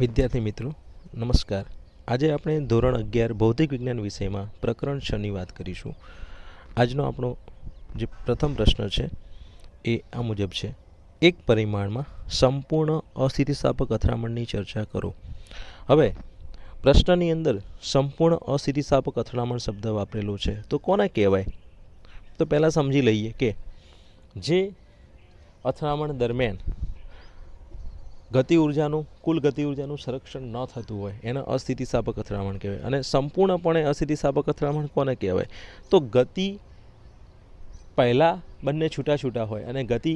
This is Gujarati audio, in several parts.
વિદ્યાર્થી મિત્રો નમસ્કાર. આજે આપણે ધોરણ 11 ભૌતિક વિજ્ઞાન વિષયમાં પ્રકરણ 6 ની વાત કરીશું. આજનો આપણો જે પ્રથમ પ્રશ્ન છે એ આ મુજબ છે: એક પરિમાણમાં સંપૂર્ણ અસ્થિતિસ્થાપક અથડામણની ચર્ચા કરો. હવે પ્રશ્નની અંદર સંપૂર્ણ અસ્થિતિસ્થાપક અથડામણ શબ્દ વાપરેલો છે, તો કોને કહેવાય? તો પહેલાં સમજી લઈએ કે જે અથડામણ દરમિયાન કુલ ગતિ ઉર્જાનું સંરક્ષણ ન થતું હોય એને અસ્થિતિસ્થાપક અથડામણ કહેવાય. અને સંપૂર્ણપણે અસ્થિતિસ્થાપક અથડામણ કોને કહેવાય? તો ગતિ પહેલાં બંને છૂટા છૂટા હોય અને ગતિ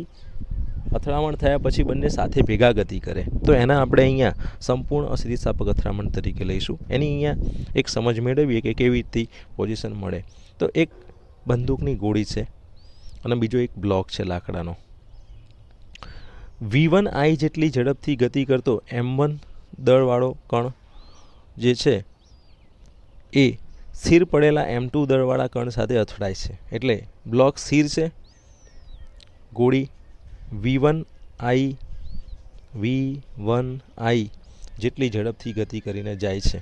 અથડામણ થયા પછી બંને સાથે ભેગા ગતિ કરે, તો એના આપણે અહીંયા સંપૂર્ણ અસ્થિતિસ્થાપક અથડામણ તરીકે લઈશું. એની અહીંયા એક સમજ મેળવીએ કે કેવી રીતે પોઝિશન મળે. તો એક બંદૂકની ગોળી છે અને બીજો એક બ્લોક છે લાકડાનો. V1I જેટલી ઝડપથી ગતિ કરતો M1 દળવાળો કણ જે છે એ સ્થિર પડેલા M2 દળવાળા કણ સાથે અથડાય છે. એટલે બ્લોક સ્થિર છે, ગોળી V1I જેટલી ઝડપથી ગતિ કરીને જાય છે,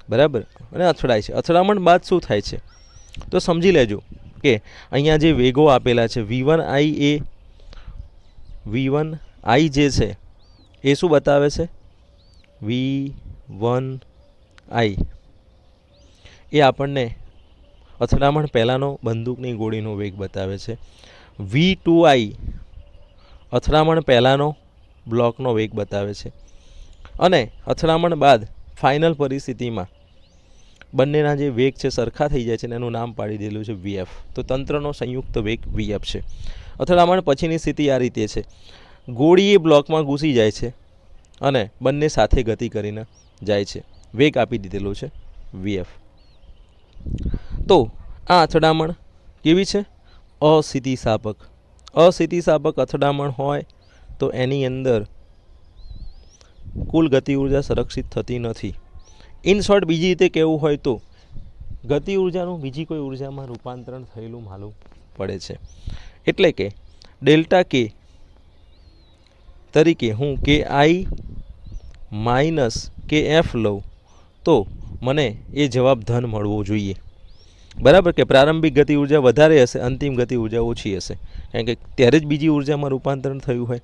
બરાબર, અને અથડાય છે. અથડામણ બાદ શું થાય છે તો સમજી લેજો કે અહીંયા જે વેગો આપેલા છે V1I જે છે એ શું બતાવે છે? V1I એ આપણને અથડામણ પહેલાંનો બંદૂકની ગોળીનો વેગ બતાવે છે. V2I અથડામણ પહેલાંનો બ્લોકનો વેગ બતાવે છે. અને અથડામણ બાદ ફાઇનલ પરિસ્થિતિમાં બંનેના જે વેગ છે સરખા થઈ જાય છે અને એનું નામ પાડી દેલું છે VF. તો તંત્રનો સંયુક્ત વેગ VF છે. અથડામણ પછીની સ્થિતિ આ રીતે છે: ગોળી એ બ્લોકમાં ઘૂસી જાય છે અને બંને સાથે ગતિ કરીને જાય છે. વેગ આપી દીધેલો છે VF. તો આ અથડામણ કેવી છે? અસ્થિતિસ્થાપક. અસ્થિતિસ્થાપક અથડામણ હોય તો એની અંદર કુલ ગતિ ઉર્જા સંરક્ષિત થતી નથી. ઇન શોર્ટ બીજી રીતે કહેવું હોય તો ગતિ ઉર્જાનું બીજી કોઈ ઉર્જામાં રૂપાંતરણ થયેલું માલુમ પડે છે. એટલે કે ડેલ્ટા કે તરીકે હું KI માઇનસ KF લઉં તો મને એ જવાબ ધન મળવો જોઈએ, બરાબર. કે પ્રારંભિક ગતિ ઉર્જા વધારે હશે, અંતિમ ગતિ ઉર્જા ઓછી હશે, કારણ કે ત્યારે જ બીજી ઉર્જામાં રૂપાંતરણ થયું હોય.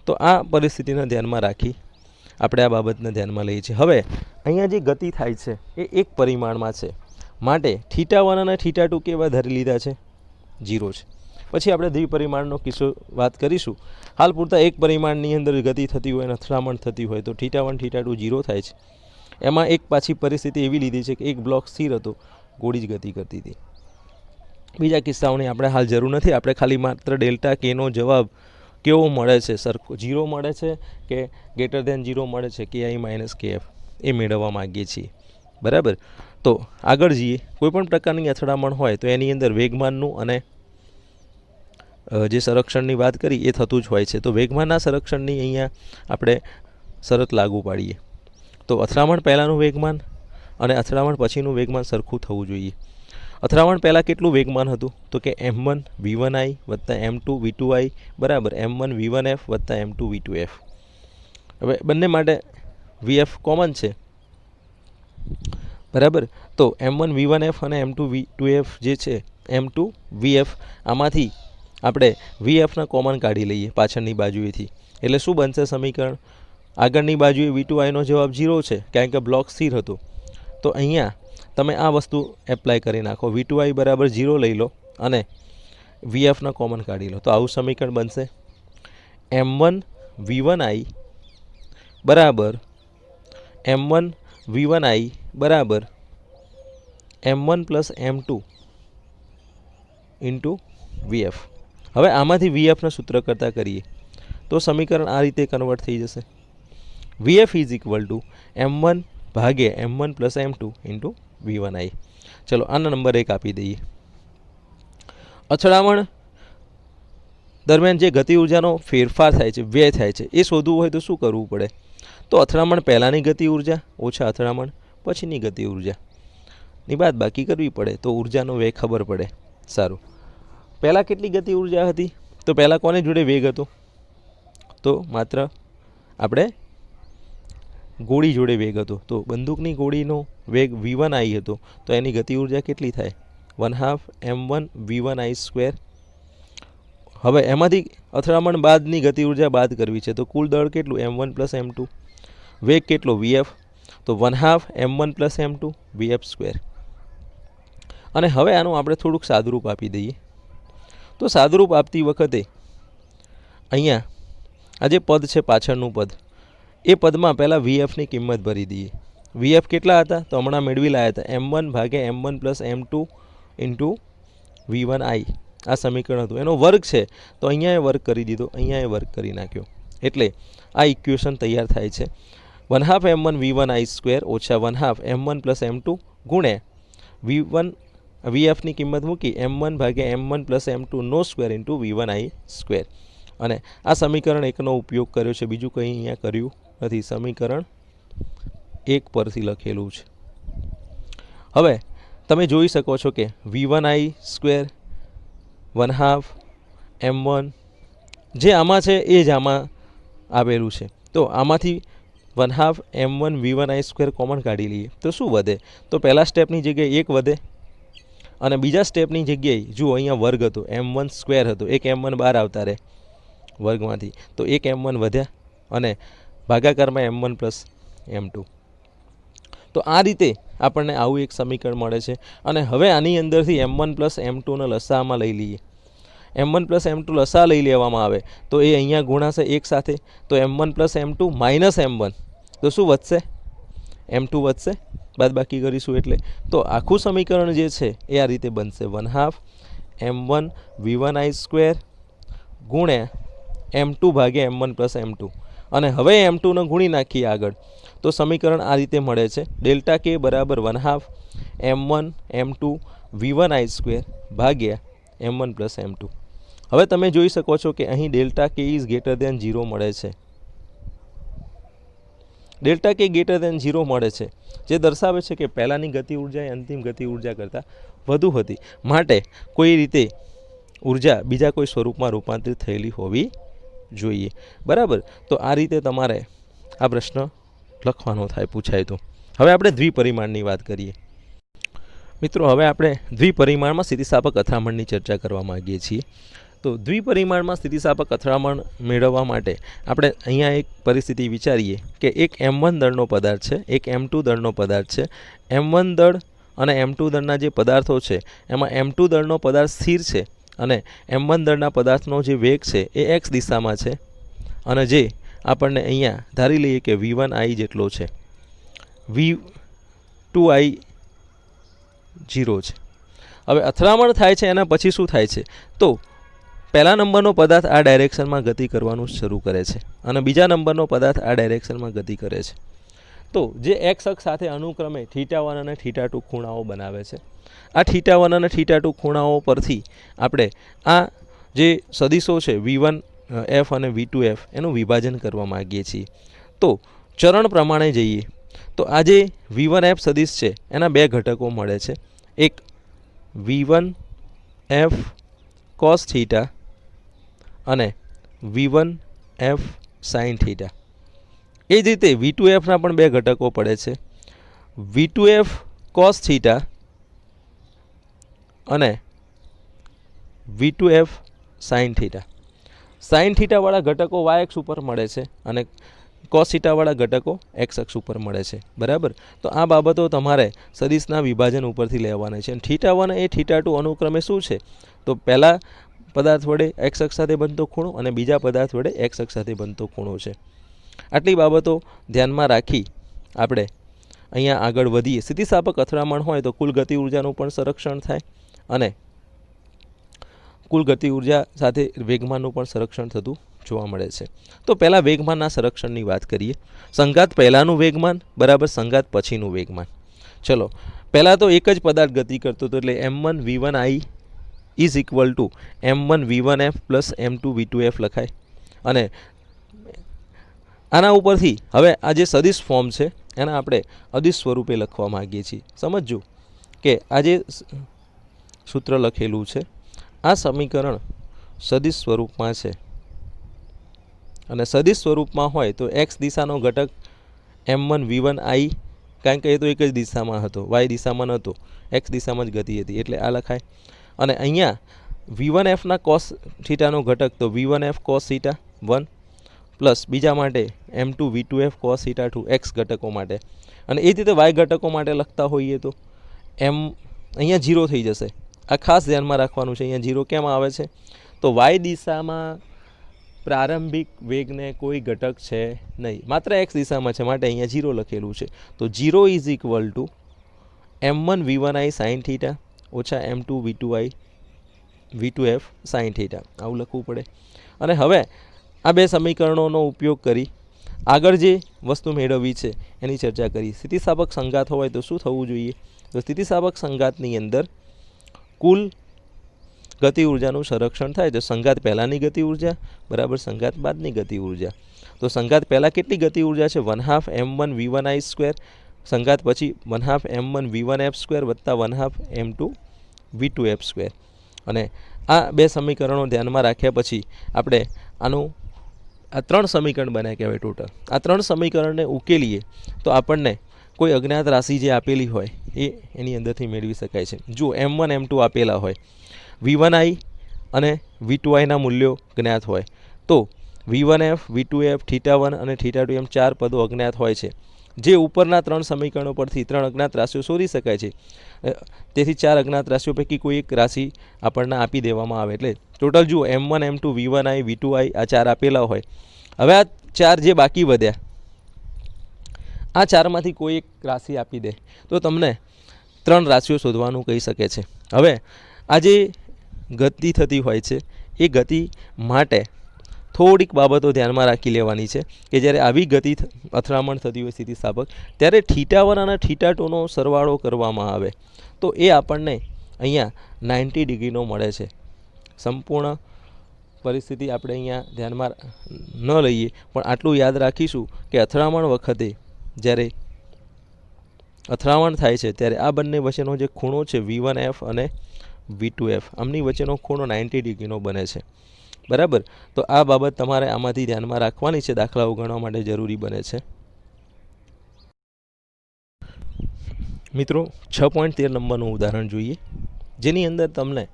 તો આ પરિસ્થિતિને ધ્યાનમાં રાખી આપણે આ બાબતને ધ્યાનમાં લઈએ છીએ. હવે અહીંયા જે ગતિ થાય છે એ એક પરિમાણમાં છે, માટે θ1 અને θ2 કેવા ધરી લીધા છે? 0 છે. પછી આપણે દ્વિપરિમાણનો કિસ્સો વાત કરીશું. હાલ પૂરતા એક પરિમાણની અંદર ગતિ થતી હોય અને અથડામણ થતી હોય તો θ1 θ2 0 થાય છે. એમાં એક પાછી પરિસ્થિતિ એવી લીધી છે કે એક બ્લોક સ્થિર હતો, ગોળી જ ગતિ કરતી હતી. બીજા કિસ્સાઓની આપણે હાલ જરૂર નથી. આપણે ખાલી માત્ર ડેલ્ટા કેનો જવાબ કેવો મળે છે, સરખો 0 મળે છે કે ગ્રેટર ધેન 0 મળે છે, KI માઇનસ KF એ મેળવવા માગીએ છીએ, બરાબર. તો આગળ જઈએ. કોઈપણ પ્રકારની અથડામણ હોય તો એની અંદર વેગમાનનું અને જે સંરક્ષણની વાત કરી એ થતું જ હોય છે. તો વેગમાનના સંરક્ષણની અહીંયા આપણે શરત લાગુ પાડીએ તો અથડામણ પહેલાંનું વેગમાન અને અથડામણ પછીનું વેગમાન સરખું થવું જોઈએ. અથડામણ પહેલાં કેટલું વેગમાન હતું? તો કે M1 V1I વત્તા M2 V2I બરાબર M1 V1F વત્તા M2 V2F. હવે બંને માટે VF કોમન છે, બરાબર. તો M1 V1F અને M2 V2F જે છે M2 VF, આમાંથી આપણે VFના કોમન કાઢી લઈએ પાછળની બાજુએથી. એટલે શું બનશે સમીકરણ? આગળની બાજુએ V2Iનો જવાબ 0 છે કારણ કે બ્લોક સ્થિર હતો. તો અહીંયા તમે આ વસ્તુ એપ્લાય કરી નાખો. V2I બરાબર 0 લઈ લો અને VFના કોમન કાઢી લો. તો આવું સમીકરણ બનશે: M1 V1I બરાબર M1 V1I બરાબર M1 plus M2 into VF. હવે આમાંથી VFના સૂત્ર કરતાં કરીએ તો સમીકરણ આ રીતે કન્વર્ટ થઈ જશે: VF is equal to M1 ભાગ્યા M1 plus M2 into V1I. ચલો આનો નંબર 1 આપી દઈએ. અથડામણ દરમિયાન જે ગતિ ઉર્જાનો ફેરફાર થાય છે, વ્યય થાય છે, એ શોધવું હોય તો શું કરવું પડે? તો અથડામણ પહેલાંની ગતિ ઉર્જા ઓછા અથડામણ પછીની ગતિ ઉર્જાની બાદ બાકી કરવી પડે તો ઉર્જાનો વેગ ખબર પડે. સારું, પહેલાં કેટલી ગતિ ઉર્જા હતી? તો પહેલાં કોની જોડે વેગ હતો? તો માત્ર આપણે ગોળી જોડે વેગ હતો, તો બંદૂકની ગોળીનો વેગ v1i હતો, તો એની ગતિ ઉર્જા કેટલી થાય? 1/2 m1 v1i સ્ક્વેર. હવે એમાંથી અથડામણ બાદની ગતિ ઉર્જા બાદ કરવી છે, તો કુલ દળ કેટલું? m1 plus m2. વેગ કેટલો? vf. તો 1/2 m1 plus m2 vf square. અને હવે આનું આપણે થોડુંક સાદુરૂપ આપી દઈએ. તો સાદુરૂપ આપતી વખતે અહીંયા આ જે પદ છે પાછળનું પદ, એ પદમાં પહેલાં vfની કિંમત ભરી દઈએ. vf કેટલા હતા? તો હમણાં મેળવી લાયા હતા m1 ભાગ્યા m1 plus m2 into v1i. આ સમીકરણ હતું, એનો વર્ગ છે તો અહીંયા એ વર્ગ કરી દીધો, અહીંયા એ વર્ગ કરી નાખ્યો, એટલે આ ઇક્વેશન તૈયાર થાય છે. 1/2 m1 v1i સ્ક્વેર ઓછા 1/2 m1 પ્લસ m2 ગુણ્યા vfની કિંમત મૂકી m1 ભાગ્યા m1 પ્લસ m2 નો સ્ક્વેર ઇન્ટુ v1i સ્ક્વેર. અને આ સમીકરણ એકનો ઉપયોગ કર્યો છે, બીજું કંઈ અહીંયા કર્યું નથી. સમીકરણ 1 પરથી લખેલું છે. હવે તમે જોઈ શકો છો કે v1i સ્ક્વેર 1/2 m1 જે આમાં છે એ જ આમાં આવેલું છે. તો આમાંથી 1/2 m1 v1i સ્ક્વેર કોમન કાઢી લઈએ તો શું વધે? તો પહેલા સ્ટેપની જગ્યાએ 1 વધે, અને બીજા સ્ટેપની જગ્યાએ જુઓ અહીંયા વર્ગ હતો, m1 સ્ક્વેર હતો, એક m1 બહાર આવતા રહે વર્ગમાંથી, તો એક m1 વધ્યા અને ભાગાકારમાં m1 પ્લસ m2. તો આ રીતે આપણને આવું એક સમીકરણ મળે છે. અને હવે આની અંદરથી m1 પ્લસ m2નો લસાઅમાં લઈ લઈએ. m1 પ્લસ m2 લસા લઈ લેવામાં આવે તો એ અહીંયા ગુણાશે એક સાથે, તો m1 plus m2 minus m1, તો શું વધશે? m2 વધશે, બાદબાકી કરીશું એટલે. તો આખું સમીકરણ જે છે એ આ રીતે બનશે 1/2 m1 v1i સ્ક્વેર ગુણ્યા m2 ભાગ્યા m1 પ્લસ m2. અને હવે m2ને ગુણી નાખીએ આગળ, તો સમીકરણ આ રીતે મળે છે ડેલ્ટા k બરાબર 1/2 m1 m2 v1i સ્ક્વેર ભાગ્યા m1 પ્લસ m2. હવે તમે જોઈ શકો છો કે અહીં delta k is greater than 0 મળે છે. ડેલ્ટા k ગ્રેટર દેન 0 મળે છે, જે દર્શાવે છે કે પહેલાંની ગતિ ઉર્જા એ અંતિમ ગતિ ઉર્જા કરતાં વધુ હતી, માટે કોઈ રીતે ઉર્જા બીજા કોઈ સ્વરૂપમાં રૂપાંતરિત થયેલી હોવી જોઈએ. બરાબર. તો આ રીતે તમારે આ પ્રશ્ન લખવાનો થાય પૂછાય તો. હવે આપણે દ્વિપરિમાણની વાત કરીએ. મિત્રો, હવે આપણે દ્વિપરિમાણમાં સ્થિતિસ્થાપક અથડામણની ચર્ચા કરવા માગીએ છીએ. તો દ્વિપરિમાણમાં સ્થિતિસ્થાપક અથડામણ મેળવવા માટે આપણે અહીંયા એક પરિસ્થિતિ વિચારીએ કે એક m1 દળનો પદાર્થ છે, એક m2 દળનો પદાર્થ છે. m1 દળ અને m2 દળના જે પદાર્થો છે એમાં m2 દળનો પદાર્થ સ્થિર છે અને m1 દળના પદાર્થનો જે વેગ છે એ x દિશામાં છે, અને જે આપણને અહીંયા ધારી લઈએ કે v1i જેટલો છે, v2i 0 છે. હવે અથડામણ થાય છે એના પછી શું થાય છે? તો પહેલા નંબરનો પદાર્થ આ ડાયરેક્શનમાં ગતિ કરવાનું શરૂ કરે છે અને બીજા નંબરનો પદાર્થ આ ડાયરેક્શનમાં ગતિ કરે છે. તો જે x અક્ષ સાથે અનુક્રમે θ1 અને θ2 ખૂણાઓ બનાવે છે. આ θ1 અને θ2 ખૂણાઓ પરથી આપણે આ જે સદિશો છે v1f અને v2f એનું વિભાજન કરવા માગીએ છીએ. તો ચરણ પ્રમાણે જઈએ તો આ જે v1f સદિશ છે એના બે ઘટકો મળે છે. એક v1f cos θ અને v1f sin θ. એ જ રીતે v2fના પણ બે ઘટકો પડે છે, v2f cos θ અને v2f sin θ. sin θ વાળા ઘટકો y અક્ષ ઉપર મળે છે અને cos θ વાળા ઘટકો x અક્ષ ઉપર મળે છે. બરાબર. તો આ બાબતો તમારે સદિશના વિભાજન ઉપરથી લેવાના છે. અને θ1 એ θ2 અનુક્રમે શું છે? તો પહેલા પદાર્થ વડે x અક્ષ સાથે બનતો ખૂણો અને બીજા પદાર્થ વડે x અક્ષ સાથે બનતો ખૂણો છે. આટલી બાબતો ધ્યાનમાં રાખી આપણે અહીંયા આગળ વધીએ. સ્થિતિસ્થાપક અથડામણ હોય તો કુલ ગતિ ઉર્જાનું પણ સંરક્ષણ થાય અને કુલ ગતિ ઉર્જા સાથે વેગમાનનું પણ સંરક્ષણ થતું જોવા મળે છે. તો પહેલાં વેગમાનના સંરક્ષણની વાત કરીએ. સંઘાત પહેલાંનું વેગમાન બરાબર સંઘાત પછીનું વેગમાન. ચલો, પહેલાં તો એક જ પદાર્થ ગતિ કરતો હતો એટલે m1 v1i is equal to m1 v1f plus m2 v2f લખાય. અને આના ઉપરથી હવે આ જે સદિશ ફોર્મ છે એના આપણે અદિશ સ્વરૂપે લખવા માગીએ છીએ. સમજજો કે આ જે સૂત્ર લખેલું છે આ સમીકરણ સદિશ સ્વરૂપમાં છે, અને સદિશ સ્વરૂપમાં હોય તો x દિશાનો ઘટક m1 v1i, કારણ કે એ તો એક જ દિશામાં હતો, વાય દિશામાં નહોતો, એક્સ દિશામાં જ ગતિ હતી એટલે આ લખાય. અને અહીંયા v1fના કોસ થીટાનો ઘટક તો v1f કોસ થીટા 1 પ્લસ બીજા માટે m2 v2f cos theta 2 x ઘટકો માટે. અને એ જ રીતે વાય ઘટકો માટે લખતા હોઈએ તો અહીંયા 0 થઈ જશે. આ ખાસ ધ્યાનમાં રાખવાનું છે. અહીંયા 0 કેમ આવે છે? તો વાય દિશામાં પ્રારંભિક વેગને કોઈ ઘટક છે નહીં, માત્ર એક્સ દિશામાં છે, માટે અહીંયા 0 લખેલું છે. તો 0 is equal to m1 v1i sine theta ઓછા m2 v2i v2f sine theta, આવું લખવું પડે. અને હવે આ બે સમીકરણોનો ઉપયોગ કરી આગળ જે વસ્તુ મેળવવી છે એની ચર્ચા કરી. સ્થિતિસ્થાપક સંઘાત હોય તો શું થવું જોઈએ? તો સ્થિતિસ્થાપક સંઘાતની અંદર કુલ ગતિ ઉર્જાનું સંરક્ષણ થાય. તો સંઘાત પહેલાંની ગતિ ઉર્જા બરાબર સંઘાત બાદની ગતિ ઉર્જા. તો સંઘાત પહેલાં કેટલી ગતિ ઉર્જા છે? 1/2 m1 v1i સ્ક્વેર, સંઘાત પછી 1/2 m1 v1f સ્ક્વેર વત્તા 1/2 m2 v2f સ્ક્વેર. અને આ બે સમીકરણો ધ્યાનમાં રાખ્યા પછી આપણે આનું આ 3 સમીકરણ બન્યા કહેવાય ટોટલ. આ 3 સમીકરણને ઉકેલીએ તો આપણને કોઈ અજ્ઞાત રાશિ જે આપેલી હોય એની અંદરથી મેળવી શકાય છે. જો m1 m2 આપેલા હોય, v1i અને v2iના મૂલ્યો જ્ઞાત હોય, તો v1f v2f θ1 અને θ2 એમ 4 પદો અજ્ઞાત હોય છે. જે ઉપરના 3 સમીકરણો પરથી 3 અજ્ઞાત રાશિઓ શોધી શકાય છે. તેથી 4 અજ્ઞાત રાશિઓ પૈકી કોઈ એક રાશિ આપણને આપી દેવામાં આવે. એટલે ટોટલ જુઓ m1 m2 v1i v2i આ 4 આપેલા હોય. હવે આ 4 જે બાકી વધ્યા, આ 4માંથી કોઈ એક રાશિ આપી દે તો તમને 3 રાશિઓ શોધવાનું કહી શકે છે. હવે આ જે ગતિ થતી હોય છે એ ગતિ માટે થોડીક બાબતો ધ્યાનમાં રાખી લેવાની છે કે જ્યારે આવી ગતિ અથડામણ થતી હોય સ્થિતિસ્થાપક, ત્યારે θ1 અને θ2નો સરવાળો કરવામાં આવે તો એ આપણને અહીંયા 90 ડિગ્રીનો મળે છે. સંપૂર્ણ પરિસ્થિતિ આપણે અહીંયા ધ્યાનમાં ન લઈએ, પણ આટલું યાદ રાખીશું કે અથડામણ વખતે જ્યારે અથડામણ થાય છે ત્યારે આ બંને વચ્ચેનો જે ખૂણો છે v1f અને v2f, આમની વચ્ચેનો ખૂણો 90 ડિગ્રીનો બને છે. બરાબર. તો આ બાબત તમારે આમાંથી ધ્યાનમાં રાખવાની છે, દાખલાઓ ગણવા માટે જરૂરી બને છે. મિત્રો 6.13 નંબરનું ઉદાહરણ જોઈએ, જેની અંદર તમને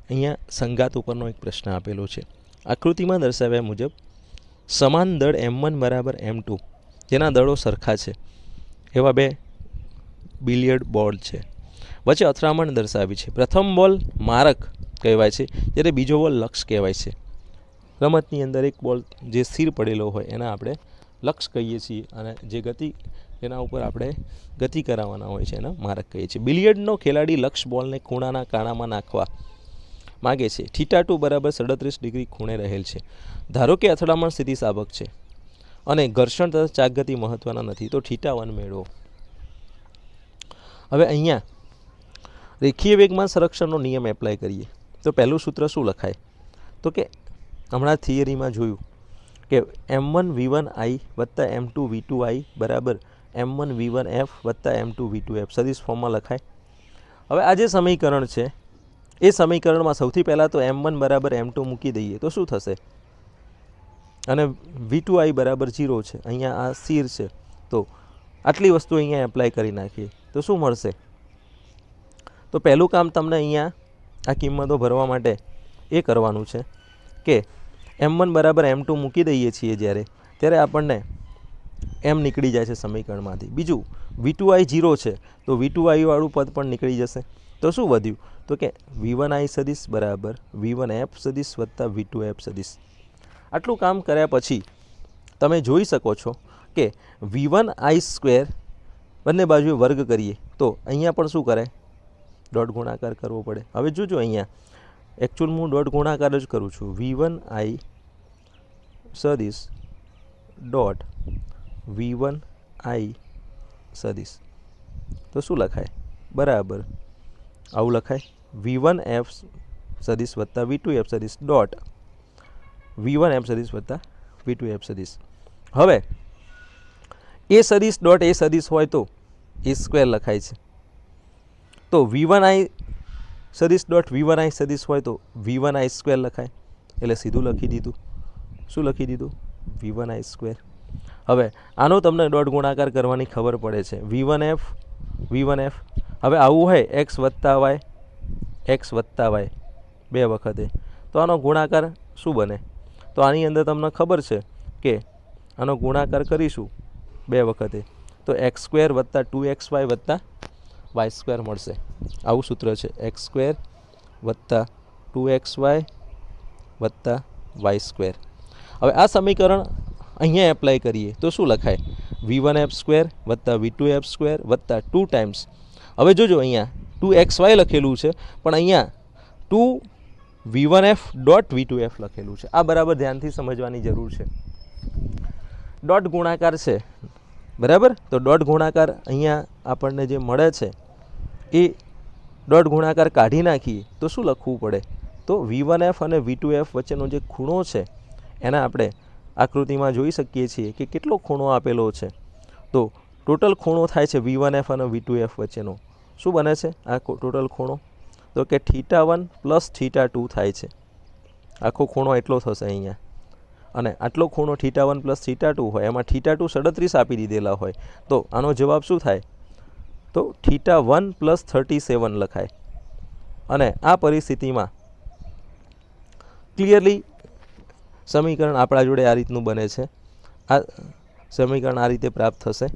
અહીંયા સંઘાત ઉપરનો એક પ્રશ્ન આપેલો છે. આકૃતિમાં દર્શાવ્યા મુજબ સમાન દળ m1 બરાબર m2, જેના દળો સરખા છે એવા બે બિલિયર્ડ બોલ છે. વચ્ચે અથડામણ દર્શાવી છે. પ્રથમ બોલ મારક કહેવાય છે, જ્યારે બીજો બોલ લક્ષ કહેવાય છે. રમતની અંદર એક બોલ જે સ્થિર પડેલો હોય એના આપણે લક્ષ કહીએ છીએ, અને જે ગતિ એના ઉપર આપણે ગતિ કરાવવાના હોય છે એના મારક કહીએ છીએ. બિલિયર્ડનો ખેલાડી લક્ષ બોલને ખૂણાના કાણામાં નાખવા માગે છે. θ2 બરાબર 37 ડિગ્રી ખૂણે રહેલ છે. ધારો કે અથડામણ સ્થિતિસ્થાપક છે અને ઘર્ષણ તથા ચાક ગતિ મહત્વના નથી, તો θ1 મેળવો. હવે અહીંયા રેખીય વેગમાન સંરક્ષણનો નિયમ એપ્લાય કરીએ તો પહેલું સૂત્ર શું લખાય? તો કે હમણાં થિયરીમાં જોયું કે m1 v1i વત્તા m2 v2i બરાબર m1 v1f વત્તા m2 v2f સદિશ ફોર્મમાં લખાય. હવે આ જે સમીકરણ છે એ સમીકરણમાં સૌથી પહેલાં તો m1 બરાબર m2 મૂકી દઈએ તો શું થશે? અને v2i બરાબર 0 છે, અહીંયા આ સ્થિર છે, તો આટલી વસ્તુ અહીંયા એપ્લાય કરી નાખીએ તો શું મળશે? તો પહેલું કામ તમને અહીંયા આ કિંમતો ભરવા માટે એ કરવાનું છે કે m1 બરાબર m2 મૂકી દઈએ છીએ ત્યારે આપણને m નીકળી જાય છે સમીકરણમાંથી. બીજું v2i 0 છે તો v2i વાળું પદ પણ નીકળી જશે. તો શું વધ્યું? તો કે v1i સદિશ બરાબર v1f સદિશ વત્તા v2f સદિશ. આટલું કામ કર્યા પછી તમે જોઈ શકો છો કે v1i સ્ક્વેર બંને બાજુએ વર્ગ કરીએ તો અહીંયા પણ શું કરાય? ડોટ ગુણાકાર કરવો પડે. હવે જોજો અહીંયા એકચ્યુઅલ હું ડોટ ગુણાકાર જ કરું છું. v1i સદિશ ડોટ v1i સદિશ તો શું લખાય? બરાબર આવું લખાય v1f સદિશ વત્તા v2f સદિશ ડોટ v1f સદિશ વત્તા v2f સદિશ. હવે એ સદિશ ડોટ એ સદિશ હોય તો એ સ્ક્વેર લખાય છે. તો v1i સદિશ ડોટ v1i સદિશ હોય તો v1i સ્ક્વેર લખાય. એટલે સીધું લખી દીધું. શું લખી દીધું? v1i square. હવે આનો તમને ડોટ ગુણાકાર કરવાની ખબર પડે છે v1f v1f. હવે આવું હોય x વત્તા y બે વખતે, તો આનો ગુણાકાર શું બને? તો આની અંદર તમને ખબર છે કે આનો ગુણાકાર કરીશું બે વખતે તો x² વત્તા 2xy વત્તા y² મળશે. આવું સૂત્ર છે x² વત્તા 2xy વત્તા y². હવે આ સમીકરણ અહીંયા એપ્લાય કરીએ તો શું લખાય? v1f² વત્તા v2f² વત્તા 2 ટાઈમ્સ. હવે જોજો અહીંયા 2xy લખેલું છે પણ અહીંયા 2v1f ડોટ v2f લખેલું છે. આ બરાબર ધ્યાનથી સમજવાની જરૂર છે. ડોટ ગુણાકાર છે બરાબર, તો ડોટ ગુણાકાર અહીંયા આપણને જે મળે છે એ ડોટ ગુણાકાર કાઢી નાખીએ તો શું લખવું પડે? તો v1f અને v2f વચ્ચેનો જે ખૂણો છે એના આપણે આકૃતિમાં જોઈ શકીએ છીએ કે કેટલો ખૂણો આપેલો છે. તો ટોટલ ખૂણો થાય છે v1f અને v2f વચ્ચેનો. શું બને છે આ ટોટલ ખૂણો? તો કે θ1 પ્લસ θ2 થાય છે. આખો ખૂણો એટલો થશે અહીંયા. અને આટલો ખૂણો θ1 પ્લસ θ2 હોય, એમાં θ2 37 આપી દીધેલા હોય, તો આનો જવાબ શું થાય? તો θ1 પ્લસ 37 લખાય. અને આ પરિસ્થિતિમાં ક્લિયરલી સમીકરણ આપણા જોડે આ રીતનું બને છે. આ સમીકરણ આ રીતે પ્રાપ્ત થશે.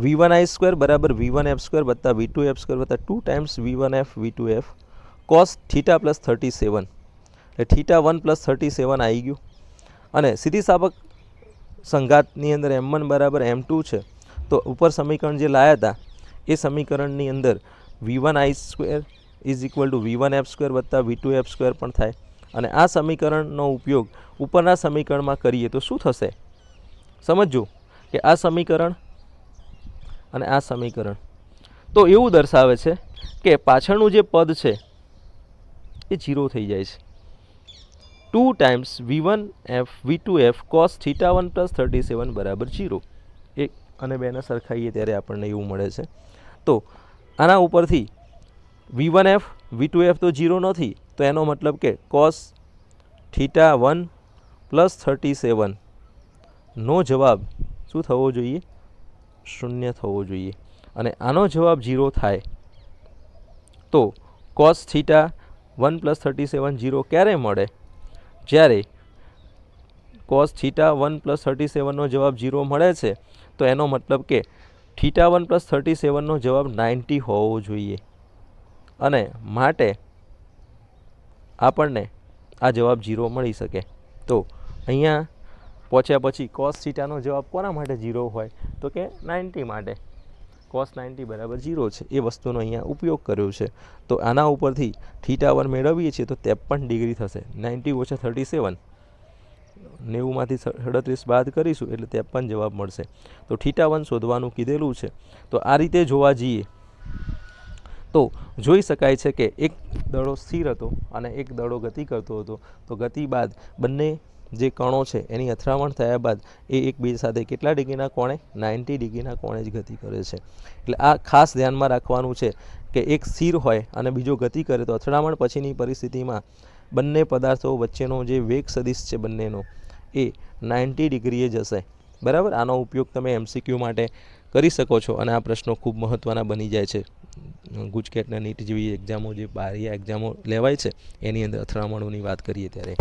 v1i² બરાબર v1f² વત્તા v2f² વત્તા 2 times v1f v2f cos θ plus 37. એટલે θ1 પ્લસ 37 આવી ગયું. અને સ્થિતિસ્થાપક સંઘાતની અંદર m1 બરાબર m2 છે, તો ઉપર સમીકરણ જે લાયા હતા એ સમીકરણની અંદર v1i² is equal to v1f² વત્તા v2f² પણ થાય. અને આ સમીકરણનો ઉપયોગ ઉપરના સમીકરણમાં કરીએ તો શું થશે? સમજો કે આ સમીકરણ અને આ સમીકરણ તો એવું દર્શાવે છે કે પાછળનું જે પદ છે એ 0 થઈ જાય છે. 2 times v1f v2f cos θ1 plus 37 બરાબર 0. 1 અને 2 ને સરખાઈએ ત્યારે આપણને એવું મળે છે. તો આના ઉપરથી v1f v2f તો 0 નથી, તો એનો મતલબ કે cos θ1 પ્લસ 37 નો જવાબ શું થવો જોઈએ? 0 થવો જોઈએ. અને આનો જવાબ 0 થાય તો cos θ1 પ્લસ 37 0 ક્યારે મળે? જ્યારે cos θ1 પ્લસ 37 નો જવાબ 0 મળે છે તો એનો મતલબ કે θ1 પ્લસ 37 નો જવાબ 90 હોવો જોઈએ. અને માટે આપણને આ જવાબ 0 મળી શકે. તો અહીંયા પહોંચ્યા પછી cos θ નો જવાબ કોના માટે 0 હોય? તો કે 90 માટે. cos 90 બરાબર 0 છે. એ વસ્તુનો અહીંયા ઉપયોગ કર્યો છે. તો આના ઉપરથી θ1 મેળવીએ છીએ તો 53 ડિગ્રી થશે. 90 ઓછા 37, 90માંથી 37 બાદ કરીશું એટલે 53 જવાબ મળશે. તો θ1 શોધવાનું કીધેલું છે. તો આ રીતે જોવા જઈએ તો જોઈ શકાય છે કે એક દડો સ્થિર હતો અને એક દડો ગતિ કરતો હતો. તો ગતિ બાદ બંને જે કણો છે એની અથડામણ થયા બાદ એ એકબીજા સાથે કેટલા ડિગ્રીના કોણે? 90 ડિગ્રીના કોણે જ ગતિ કરે છે. એટલે આ ખાસ ધ્યાનમાં રાખવાનું છે કે એક સ્થિર હોય અને બીજો ગતિ કરે તો અથડામણ પછીની પરિસ્થિતિમાં બંને પદાર્થો વચ્ચેનો જે વેગ સદિશ છે બંનેનો એ 90 ડિગ્રીએ જશે. બરાબર. આનો ઉપયોગ તમે MCQ માટે કરી શકો છો અને આ પ્રશ્નો ખૂબ મહત્ત્વના બની જાય છે. ગુજકેટના નીટ જેવી એક્ઝામો, જે બાહ્ય એક્ઝામો લેવાય છે એની અંદર અથડામણોની વાત કરીએ ત્યારે